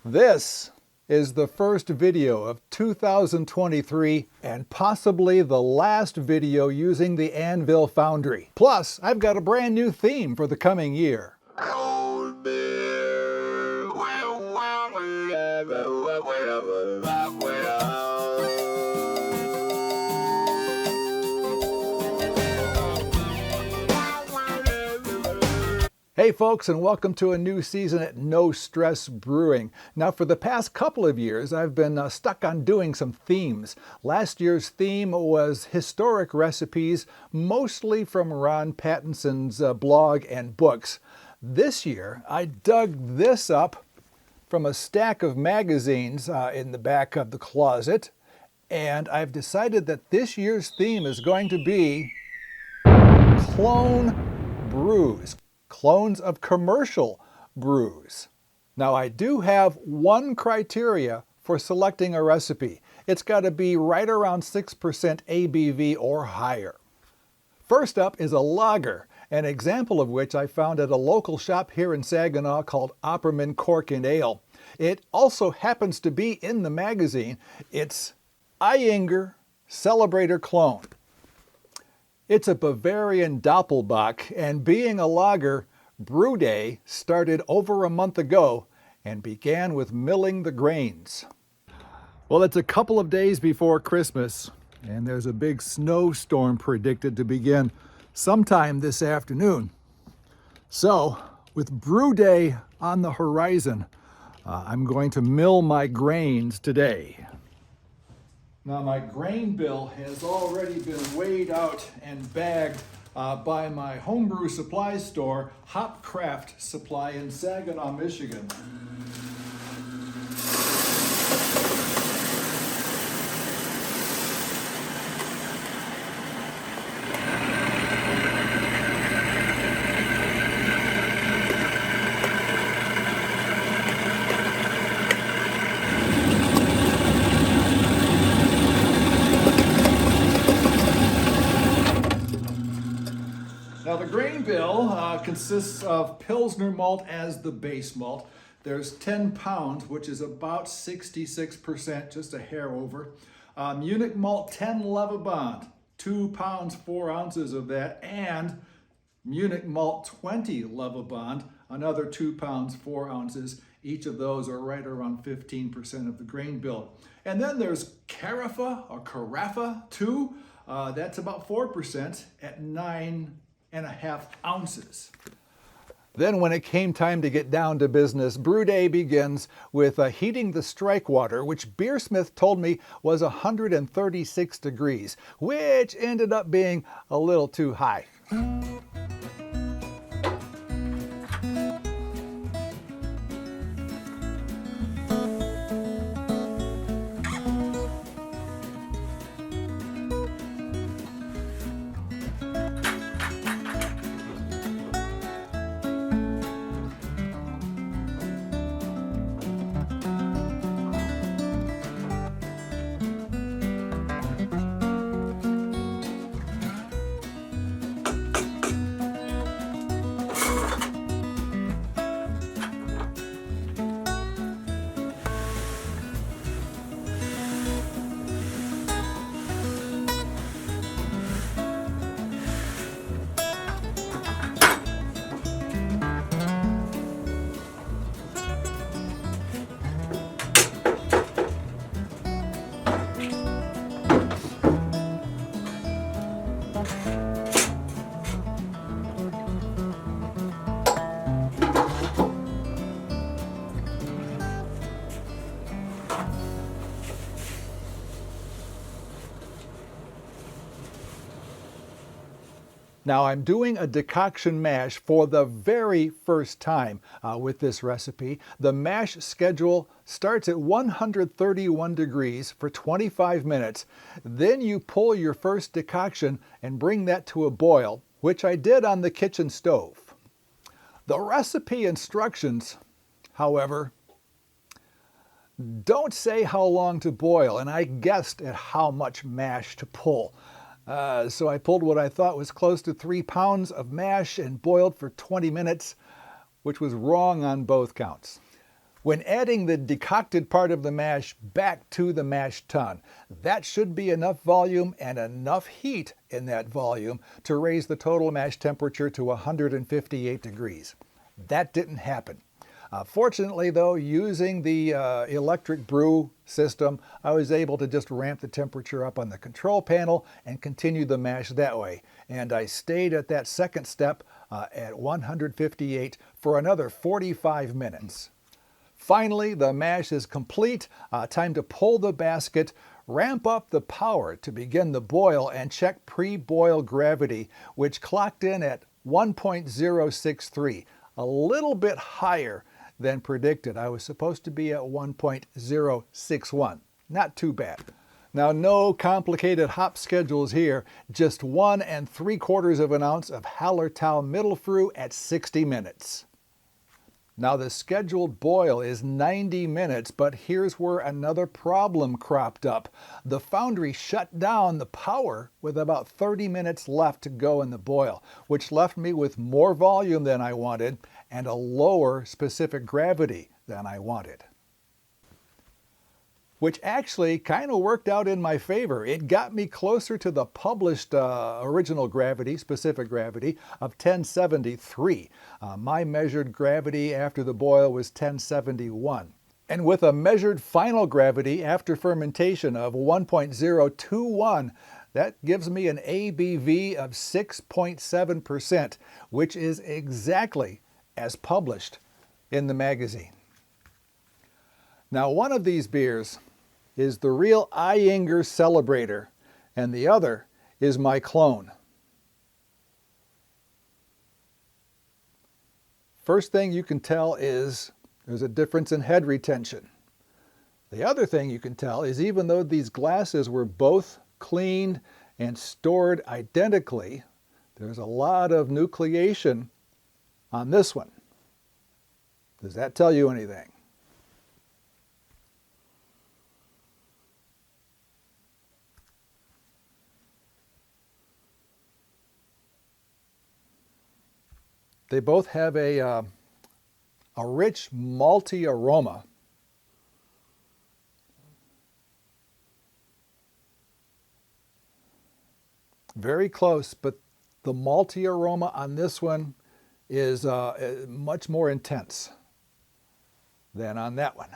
This is the first video of 2023 and possibly the last video using the Anvil Foundry. Plus, I've got a brand new theme for the coming year. Hey folks, and welcome to a new season at No Stress Brewing. Now for the past couple of years I've been stuck on doing some themes. Last year's theme was historic recipes, mostly from Ron Pattinson's blog and books. This year I dug this up from a stack of magazines in the back of the closet, and I've decided that this year's theme is going to be clone brews. Clones of commercial brews. Now I do have one criteria for selecting a recipe. It's got to be right around 6% ABV or higher. First up is a lager, an example of which I found at a local shop here in Saginaw called Opperman Cork and Ale. It also happens to be in the magazine. It's Ayinger Celebrator clone. It's a Bavarian Doppelbock, and being a lager, brew day started over a month ago and began with milling the grains. Well, it's a couple of days before Christmas, and there's a big snowstorm predicted to begin sometime this afternoon. So, with brew day on the horizon, I'm going to mill my grains today. Now my grain bill has already been weighed out and bagged by my homebrew supply store, Hopcraft Supply in Saginaw, Michigan. Now the grain bill consists of Pilsner malt as the base malt. There's 10 pounds, which is about 66%, just a hair over. Munich malt 10 Levabond, 2 pounds 4 ounces of that, and Munich malt 20 Levabond, another 2 pounds 4 ounces. Each of those are right around 15% of the grain bill. And then there's Carafa or Carafa 2. That's about 4% at 9.5 ounces. Then when it came time to get down to business, brew day begins with heating the strike water, which Beersmith told me was 136 degrees, which ended up being a little too high. Now I'm doing a decoction mash for the very first time with this recipe. The mash schedule starts at 131 degrees for 25 minutes. Then you pull your first decoction and bring that to a boil, which I did on the kitchen stove. The recipe instructions, however, don't say how long to boil, and I guessed at how much mash to pull. So I pulled what I thought was close to 3 pounds of mash and boiled for 20 minutes, which was wrong on both counts. When adding the decocted part of the mash back to the mash tun, that should be enough volume and enough heat in that volume to raise the total mash temperature to 158 degrees. That didn't happen. Fortunately though, using the electric brew system, I was able to just ramp the temperature up on the control panel and continue the mash that way. And I stayed at that second step at 158 for another 45 minutes. Finally, the mash is complete. Time to pull the basket, ramp up the power to begin the boil, and check pre-boil gravity, which clocked in at 1.063, a little bit higher than predicted. I was supposed to be at 1.061. Not too bad. Now, no complicated hop schedules here, just 1 3/4 ounce of Hallertau Mittelfrüh at 60 minutes. Now the scheduled boil is 90 minutes, but here's where another problem cropped up. The foundry shut down the power with about 30 minutes left to go in the boil, which left me with more volume than I wanted and a lower specific gravity than I wanted. Which actually kind of worked out in my favor. It got me closer to the published original gravity, specific gravity, of 1073. My measured gravity after the boil was 1071. And with a measured final gravity after fermentation of 1.021, that gives me an ABV of 6.7%, which is exactly as published in the magazine. Now, one of these beers is the real Ayinger Celebrator, and the other is my clone. First thing you can tell is there's a difference in head retention. The other thing you can tell is even though these glasses were both cleaned and stored identically, there's a lot of nucleation on this one. Does that tell you anything? They both have a rich malty aroma. Very close, but the malty aroma on this one is much more intense than on that one.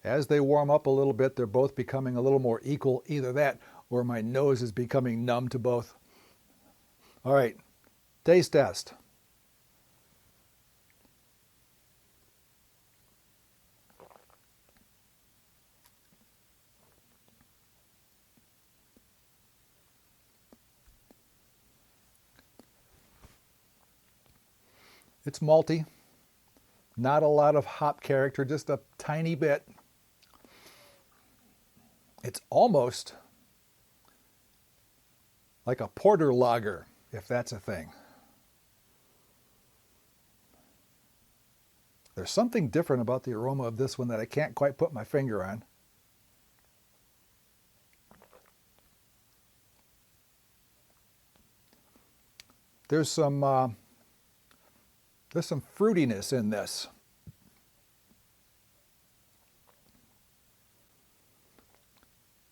As they warm up a little bit, they're both becoming a little more equal. Either that or my nose is becoming numb to both. All right, taste test. It's malty, not a lot of hop character, just a tiny bit. It's almost like a porter lager, if that's a thing. There's something different about the aroma of this one that I can't quite put my finger on. There's some fruitiness in this.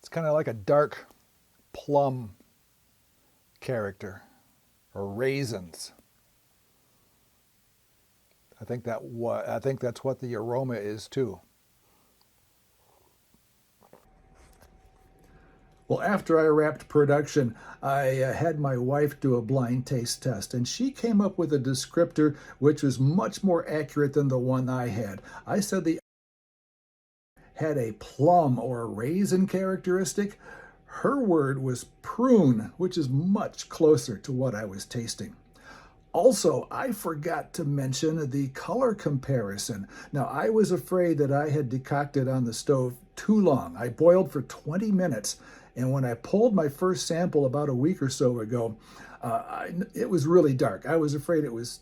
It's kind of like a dark plum character, or raisins. I think that's what the aroma is too. Well, after I wrapped production, I had my wife do a blind taste test, and she came up with a descriptor which was much more accurate than the one I had. I said the had a plum or raisin characteristic. Her word was prune, which is much closer to what I was tasting. Also, I forgot to mention the color comparison. Now, I was afraid that I had decocted on the stove too long. I boiled for 20 minutes, and when I pulled my first sample about a week or so ago, it was really dark. I was afraid it was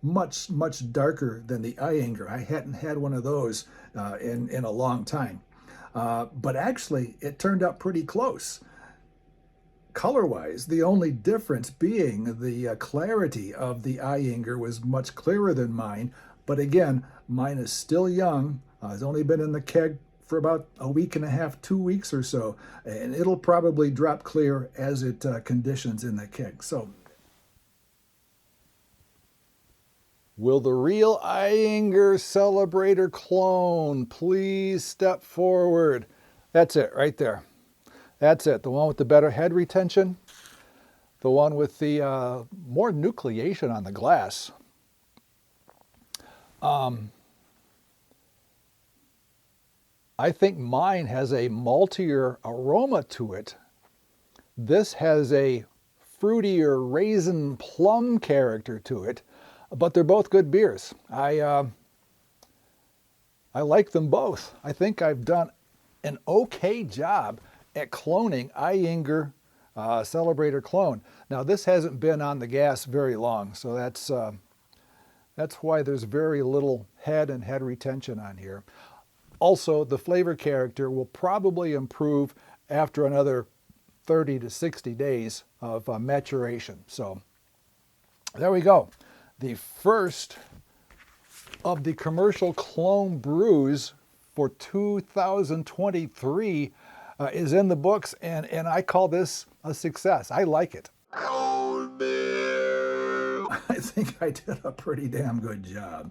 much, much darker than the Ayinger. I hadn't had one of those in a long time. But actually, it turned out pretty close. color-wise, the only difference being the clarity of the Ayinger was much clearer than mine. But again, mine is still young. It's only been in the keg for about a week and a half, 2 weeks or so, and it'll probably drop clear as it conditions in the keg. So, will the real Ayinger Celebrator clone please step forward? That's it right there. That's it. The one with the better head retention, the one with the more nucleation on the glass. I think mine has a maltier aroma to it. This has a fruitier raisin plum character to it, but they're both good beers. I like them both. I think I've done an okay job at cloning Ayinger Celebrator clone. Now this hasn't been on the gas very long, so that's why there's very little head and head retention on here. Also, the flavor character will probably improve after another 30 to 60 days of maturation. So there we go. The first of the commercial clone brews for 2023 is in the books, and I call this a success. I like it. I think I did a pretty damn good job.